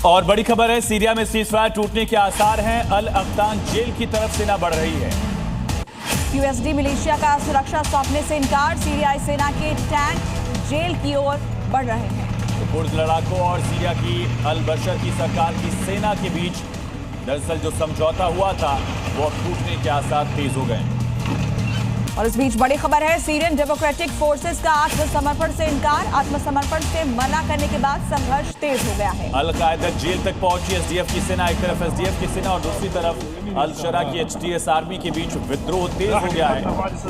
और बड़ी खबर है, सीरिया में सीजफायर टूटने के आसार हैं। अल अक्तान जेल की तरफ सेना बढ़ रही है। यूएसडी मिलिशिया का सुरक्षा सौंपने से इनकार। सीरियाई सेना के टैंक जेल की ओर बढ़ रहे हैं। तो कुर्द लड़ाकों और सीरिया की अल बशर की सरकार की सेना के बीच दरअसल जो समझौता हुआ था वो अब टूटने के आसार तेज हो गए। और इस बीच बड़ी खबर है, सीरियन डेमोक्रेटिक फोर्सेस का आत्मसमर्पण से इनकार। आत्मसमर्पण से मना करने के बाद संघर्ष तेज हो गया है। अल कायदा जेल तक पहुंची एसडीएफ की सेना। एक तरफ एसडीएफ की सेना और दूसरी तरफ अल शरा की एचटीएस आर्मी के बीच विद्रोह तेज हो गया है।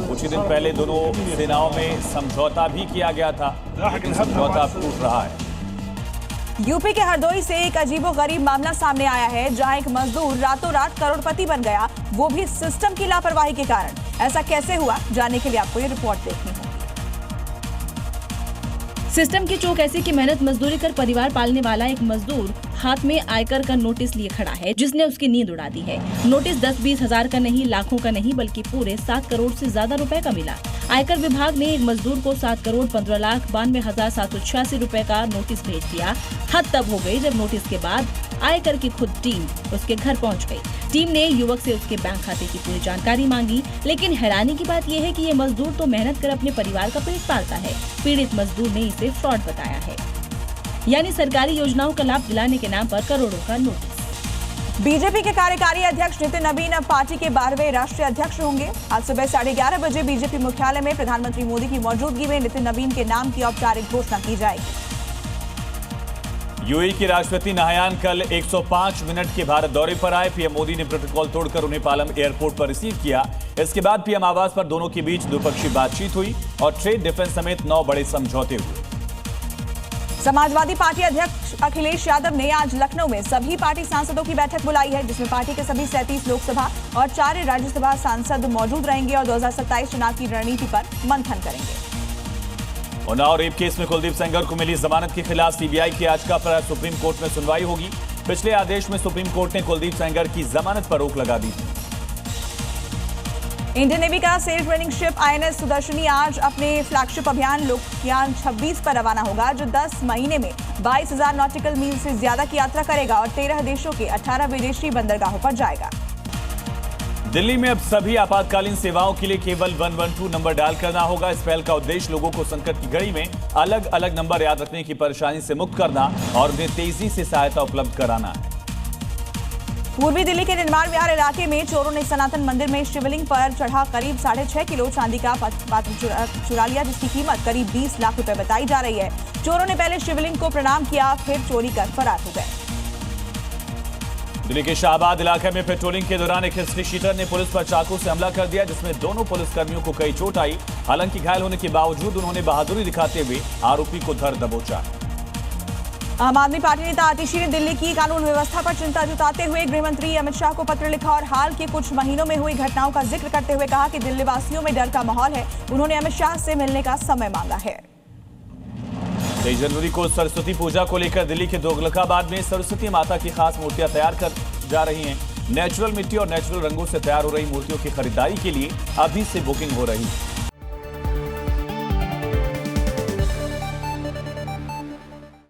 कुछ ही दिन पहले दोनों सेनाओं में समझौता भी किया गया था, लेकिन समझौता टूट रहा है। यूपी के हरदोई से एक अजीबोगरीब मामला सामने आया है, जहां एक मजदूर रातों रात करोड़पति बन गया, वो भी सिस्टम की लापरवाही के कारण। ऐसा कैसे हुआ, जानने के लिए आपको ये रिपोर्ट देखनी होगी। सिस्टम की चौक ऐसी कि मेहनत मजदूरी कर परिवार पालने वाला एक मजदूर हाथ में आयकर का नोटिस लिए खड़ा है, जिसने उसकी नींद उड़ा दी है। नोटिस 10-20 हजार का नहीं, लाखों का नहीं, बल्कि पूरे 7 करोड़ से ज्यादा रुपए का मिला। आयकर विभाग ने एक मजदूर को 7,15,92,786 रुपए का नोटिस भेज दिया। हद तब हो गई जब नोटिस के बाद आयकर की खुद टीम उसके घर पहुंच गई। टीम ने युवक से उसके बैंक खाते की पूरी जानकारी मांगी, लेकिन हैरानी की बात यह है कि ये मजदूर तो मेहनत कर अपने परिवार का पेट पालता है। पीड़ित मजदूर ने इसे फ्रॉड बताया है, यानी सरकारी योजनाओं का लाभ दिलाने के नाम पर करोड़ों का नोटिस। बीजेपी के कार्यकारी अध्यक्ष नितिन नवीन अब पार्टी के 12वें राष्ट्रीय अध्यक्ष होंगे। आज सुबह 11:30 बजे बीजेपी मुख्यालय में प्रधानमंत्री मोदी की मौजूदगी में नितिन नवीन के नाम की औपचारिक घोषणा की जाएगी। यूएई के राष्ट्रपति नाहयान कल 105 मिनट के भारत दौरे पर आए। पीएम मोदी ने प्रोटोकॉल तोड़कर उन्हें पालम एयरपोर्ट पर रिसीव किया। इसके बाद पीएम आवास पर दोनों के बीच द्विपक्षीय बातचीत हुई और ट्रेड डिफेंस समेत 9 बड़े समझौते हुए। समाजवादी पार्टी अध्यक्ष अखिलेश यादव ने आज लखनऊ में सभी पार्टी सांसदों की बैठक बुलाई है, जिसमें पार्टी के सभी 37 लोकसभा और 4 राज्यसभा सांसद मौजूद रहेंगे और 2027 चुनाव की रणनीति पर मंथन करेंगे। उन्नाव रेप केस में कुलदीप सेंगर को मिली जमानत के खिलाफ सीबीआई की आज का सुप्रीम कोर्ट में सुनवाई होगी। पिछले आदेश में सुप्रीम कोर्ट ने कुलदीप सेंगर की जमानत पर रोक लगा दी थी। इंडियन नेवी का cell training ship INS Sudarshani आज अपने फ्लैगशिप अभियान लोकयान 26 पर रवाना होगा, जो 10 महीने में 22,000 नॉटिकल मील से ज्यादा की यात्रा करेगा और 13 देशों के 18 विदेशी बंदरगाहों पर जाएगा। दिल्ली में अब सभी आपातकालीन सेवाओं के लिए केवल 112 नंबर डायल करना होगा। इस पहल का उद्देश्य लोगों को संकट की घड़ी में अलग अलग नंबर याद रखने की परेशानी से मुक्त करना और उन्हें तेजी से सहायता उपलब्ध कराना है। पूर्वी दिल्ली के निर्माण विहार इलाके में चोरों ने सनातन मंदिर में शिवलिंग पर चढ़ा करीब 6.5 किलो चांदी का पात्र चुरा लिया, जिसकी कीमत करीब 20 लाख रुपए बताई जा रही है। चोरों ने पहले शिवलिंग को प्रणाम किया, फिर चोरी कर फरार हो गए। दिल्ली के शाहबाद इलाके में पेट्रोलिंग के दौरान एक हिस्ट्री शीटर ने पुलिस पर चाकू से हमला कर दिया, जिसमें दोनों पुलिसकर्मियों को कई चोट आई। हालांकि घायल होने के बावजूद उन्होंने बहादुरी दिखाते हुए आरोपी को धर दबोचा। आम आदमी पार्टी नेता आतिशी ने दिल्ली की कानून व्यवस्था पर चिंता जताते हुए गृह मंत्री अमित शाह को पत्र लिखा और हाल के कुछ महीनों में हुई घटनाओं का जिक्र करते हुए कहा कि दिल्ली वासियों में डर का माहौल है। उन्होंने अमित शाह से मिलने का समय मांगा है। 23 जनवरी को सरस्वती पूजा को लेकर दिल्ली के दोगलकाबाद में सरस्वती माता की खास मूर्तियां तैयार कर जा रही हैं। नेचुरल मिट्टी और नेचुरल रंगों से तैयार हो रही मूर्तियों की खरीदारी के लिए अभी से बुकिंग हो रही है।